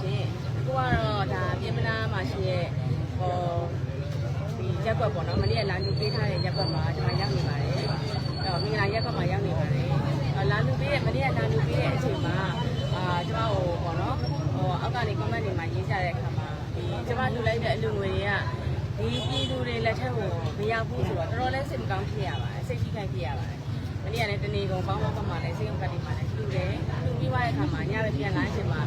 ရှင်ကိုကတော့ဒါပြင်မနာမှာရှိရဲ့ဒီရက်ကွက်ပေါ့နော်မနေ့ကလာလူပေးထားတဲ့ရက်ကွက်မှာကျွန်မရောက်နေပါတယ်အဲ့မင်္ဂလာရက်ကွက်မှာရောက်နေပါတယ်လာလူပေးရဲ့မနေ့ကလာလူပေးတဲ့အချိန်မှာကျွန်မဟိုပေါ့နော်အောက်ကနေ comment တွေမှာရေးကြတဲ့အခါမှာဒီကျွန်မလူလိုက်တဲ့အလူငွေတွေကဒီပြည်သူတွေလက်ထက်ကိုမရောက်ဘူးဆိုတော့တော်တော်လေးစိတ်မကောင်းဖြစ်ရပါတယ်စိတ်ထိခိုက်ဖြစ်ရပါတယ်မနေ့ကလည်းတနေ့ကုန်ပေါင်းပေါင်းမှလည်းစိတ်ုံကတိမှလည်းလူတယ်လူပြီးသွားတဲ့အခါမှာညပဲပြန်လာချိန်မှာ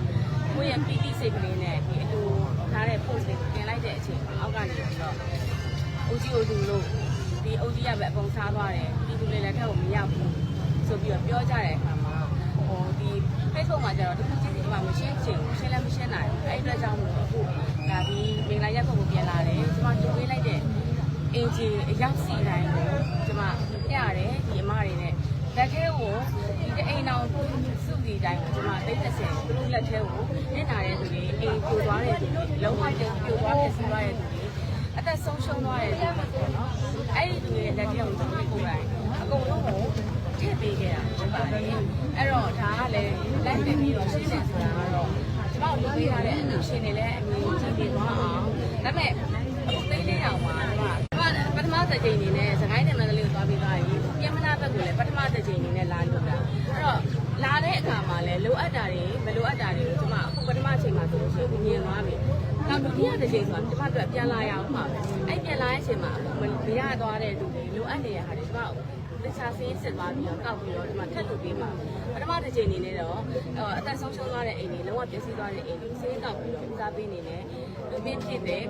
ကိုယ့်ရဲ့ပီတိစိတ်ကလေးနဲ့ဒီအတူထားတဲ့ post တွေကိုတင်လိုက်တဲ့အချိန်မှာအောက်ကနေပြီးတော့အိုကြီးလို့ဒီအိုကြီးကပဲအကုန်စားသွားတယ်ပြည်သူတွေလက်ထက်ကိုမရောက်ဘူးဆိုပြီးတော့ပြောကြတဲ့အခါမှာဒီ Facebook မှာကျတော့ဒီခုချင်းစီမှာမရှင်းချင်ဘူးရှင်းလည်းမရှင်းနိုင်ဘူးအဲ့အတွက်ကြောင့်မို့အခုဒါဒီမင်္ဂလာရက်ကိုပြန်လာတယ်ကျွန်မတူပေးလိုက်တဲ့အင်ဂျီအရောက်စီတိုင်းကိုကျွန်မပြရတယ်ဒီအမတွေနဲ့လက်ထဲကိုဒီအိမ်အောင်စုစီတိုင်းကိုကျွန်မ30သူတို့လက်ထဲကိုနစ်နာတဲ့သူတွေအိမ်ပြိုသွားတဲ့သူတွေလုံးဝပြိုသွားတဲ့စီးသွားတဲ့သူတွေအသက်ဆုံးရှုံးသွားတဲ့သူတွေပေါ့နော်အဲ့ဒီသူတွေလက်ထဲကိုကျွန်တော်ကိုယ်တိုင်အကုန်လုံးကိုထည့်ပေးခဲ့တာဖြစ်ပါတယ်အဲ့တော့ဒါကလည်းလိုက်နေပြီးတော့ရှင်းနေဆိုတာကတော့ကျွန်တော်လုပ်ပေးထားတဲ့အလူရှင်တွေလည်းအမြင်ကြီးနေသွားအောင်ဒါပေမဲ့အခုသိနေအောင်ပါပထမတစ်ချိန်နေနဲ့စကိုင်းနယ်မန္တလေးကိုသွားပြီးသွားရင်ပြင်မနာဘက်ကိုလည်းပထမတစ်ချိန်နေနဲ့လာလို့တာအဲ့တော့လာတဲ့အခါမှာလည်းလိုအပ်တာတွေမလိုအပ်တာတွေကိုကျွန်မအခုပထမချိန်မှာဆိုလို့ရှိရင်မြင်သွားပြီနောက်ဒုတိယတစ်ချိန်ဆိုတာကျွန်မတို့ပြန်လာရအောင်ပါပဲအဲ့ပြန်လာတဲ့အချိန်မှာမရသွားတဲ့သူတွေလိုအပ်နေတဲ့ဟာတွေကျွန်မတခြားဆေးစစ်သွားပြီးတော့ကောက်ပြီးတော့ဒီမှာထပ်လုပ်ပေးမှာပထမတစ်ချိန်နေနဲ့တော့အသက်ဆုံးရှုံးသွားတဲ့အိမ်တွေလုံးဝပျက်စီးသွားတဲ့အိမ်တွေဆေးကောက်ပြီးတော့ဦးစားပေးနေတယ်လူပြင်းဖြစ်တယ်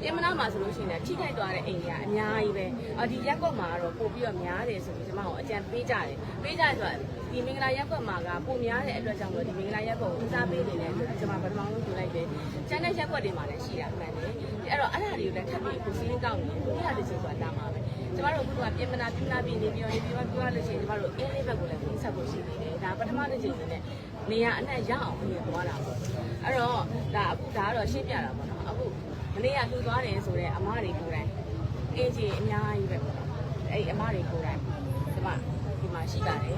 ပြင်မနာမှာဆိုလို့ရှိရင်ထိခိုက်သွားတဲ့အိမ်တွေကအများကြီးပဲဒီရက်ကွက်မှာကတော့ပို့ပြီးတော့များတယ်ဆိုပြီးကျွန်မတို့အကြံပေးကြတယ်ဆိုတာဒီမင်္ဂလာရက်ကွက်မှာကပိုများတဲ့အတွက်ကြောင့်လို့ဒီမင်္ဂလာရက်ကွက်ကိုဦးစားပေးနေတယ်ဆိုပြီးကျွန်မပထမဆုံးပြောလိုက်တယ်ကျန်တဲ့ရက်ကွက်တွေမှာလည်းရှိတာမှန်တယ်အဲ့တော့အဲ့ဒါတွေကိုလည်းထပ်ပြီးကိုစင်းကောက်နေဒုတိယတစ်ချိန်ဆိုတာလာမှာပဲကျမတို့အခုကပြင်မနာပြီးနေပြီးတော့ပြောလို့ရှိရင်ကျမတို့အင်းလေးဘက်ကိုလည်းဆက်ဖို့ရှိနေတယ်ဒါပထမတစ်ချိန်နဲ့နေရာအနှံ့ရအောင်ပြင်သွားတာပေါ့အဲ့တော့ဒါကတော့ရှင်းပြတာပေါ့နော်အခုမနေ့ကလှူသွားတယ်ဆိုတော့အမတွေကိုယ်တိုင်အင်းကြီးအများကြီးပဲပေါ့အဲ့အမတွေကိုယ်တိုင်ဒီမှာရှိပါတယ်